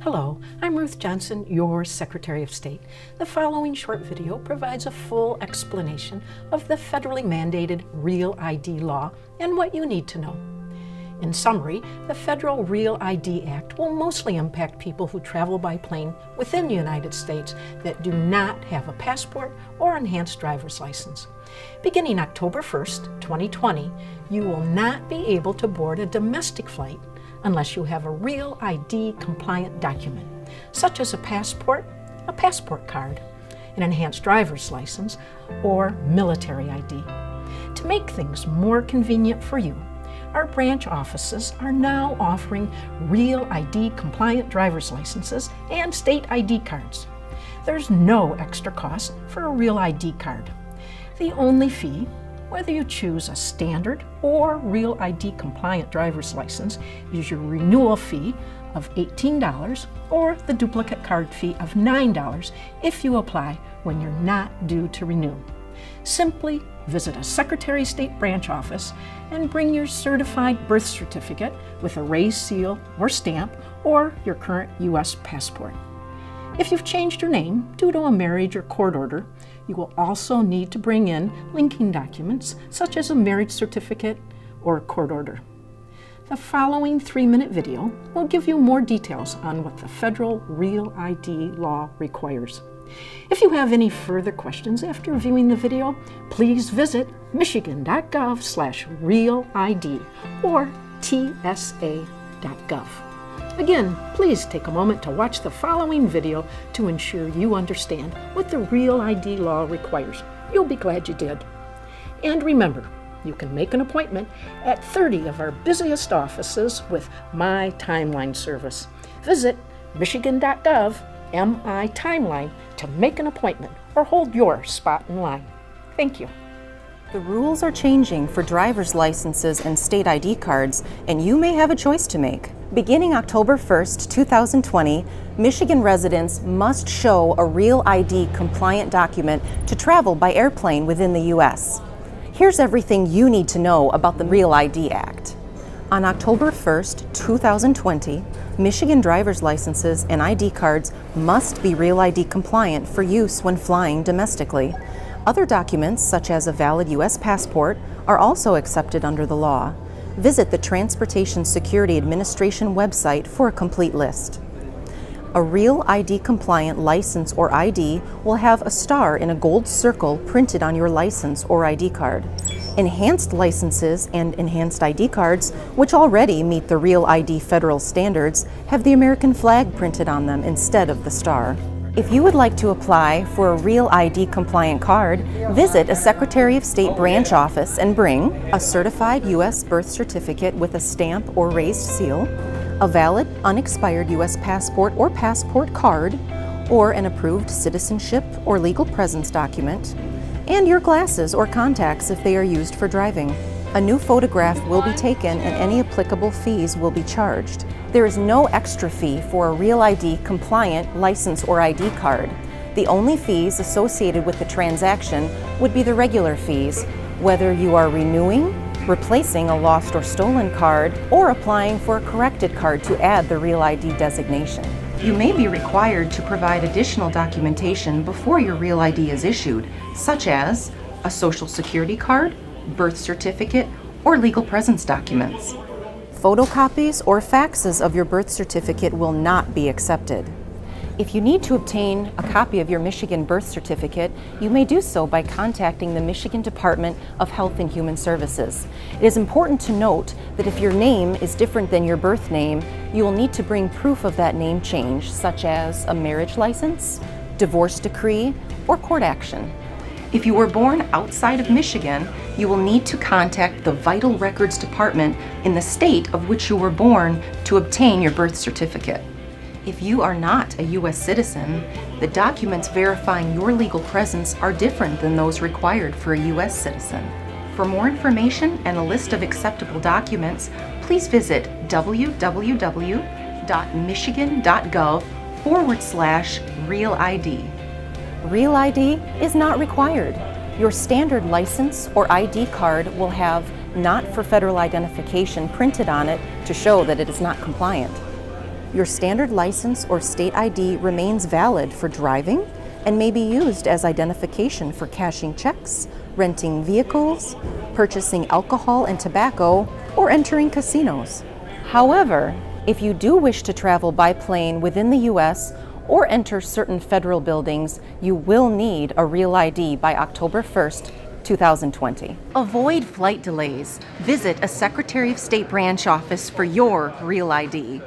Hello, I'm Ruth Johnson, your Secretary of State. The following short video provides a full explanation of the federally mandated Real ID law and what you need to know. In summary, the Federal Real ID Act will mostly impact people who travel by plane within the United States that do not have a passport or enhanced driver's license. Beginning October 1st, 2020, you will not be able to board a domestic flight unless you have a Real ID compliant document, such as a passport card, an enhanced driver's license, or military ID. To make things more convenient for you, our branch offices are now offering Real ID compliant driver's licenses and state ID cards. There's no extra cost for a Real ID card. The only fee, whether you choose a standard or Real ID compliant driver's license, is your renewal fee of $18 or the duplicate card fee of $9 if you apply when you're not due to renew. Simply visit a Secretary of State branch office and bring your certified birth certificate with a raised seal or stamp or your current U.S. passport. If you've changed your name due to a marriage or court order, you will also need to bring in linking documents such as a marriage certificate or a court order. The following 3-minute video will give you more details on what the federal Real ID law requires. If you have any further questions after viewing the video, please visit michigan.gov/realid or tsa.gov. Again, please take a moment to watch the following video to ensure you understand what the Real ID law requires. You'll be glad you did. And remember, you can make an appointment at 30 of our busiest offices with My Timeline service. Visit michigan.gov MI Timeline to make an appointment or hold your spot in line. Thank you. The rules are changing for driver's licenses and state ID cards, and you may have a choice to make. Beginning October 1st, 2020, Michigan residents must show a Real ID compliant document to travel by airplane within the U.S. Here's everything you need to know about the Real ID Act. On October 1st, 2020, Michigan driver's licenses and ID cards must be Real ID compliant for use when flying domestically. Other documents, such as a valid U.S. passport, are also accepted under the law. Visit the Transportation Security Administration website for a complete list. A Real ID compliant license or ID will have a star in a gold circle printed on your license or ID card. Enhanced licenses and enhanced ID cards, which already meet the Real ID federal standards, have the American flag printed on them instead of the star. If you would like to apply for a Real ID compliant card, visit a Secretary of State branch office and bring a certified U.S. birth certificate with a stamp or raised seal, a valid, unexpired U.S. passport or passport card, or an approved citizenship or legal presence document, and your glasses or contacts if they are used for driving. A new photograph will be taken and any applicable fees will be charged. There is no extra fee for a Real ID compliant license or ID card. The only fees associated with the transaction would be the regular fees, whether you are renewing, replacing a lost or stolen card, or applying for a corrected card to add the Real ID designation. You may be required to provide additional documentation before your Real ID is issued, such as a Social Security card, birth certificate, or legal presence documents. Photocopies or faxes of your birth certificate will not be accepted. If you need to obtain a copy of your Michigan birth certificate, you may do so by contacting the Michigan Department of Health and Human Services. It is important to note that if your name is different than your birth name, you will need to bring proof of that name change, such as a marriage license, divorce decree, or court action. If you were born outside of Michigan, you will need to contact the Vital Records Department in the state of which you were born to obtain your birth certificate. If you are not a U.S. citizen, the documents verifying your legal presence are different than those required for a U.S. citizen. For more information and a list of acceptable documents, please visit www.michigan.gov/RealID. Real ID is not required. Your standard license or ID card will have "Not for Federal Identification" printed on it to show that it is not compliant. Your standard license or state ID remains valid for driving and may be used as identification for cashing checks, renting vehicles, purchasing alcohol and tobacco, or entering casinos. However, if you do wish to travel by plane within the U.S. or enter certain federal buildings, you will need a Real ID by October 1st, 2020. Avoid flight delays. Visit a Secretary of State branch office for your Real ID.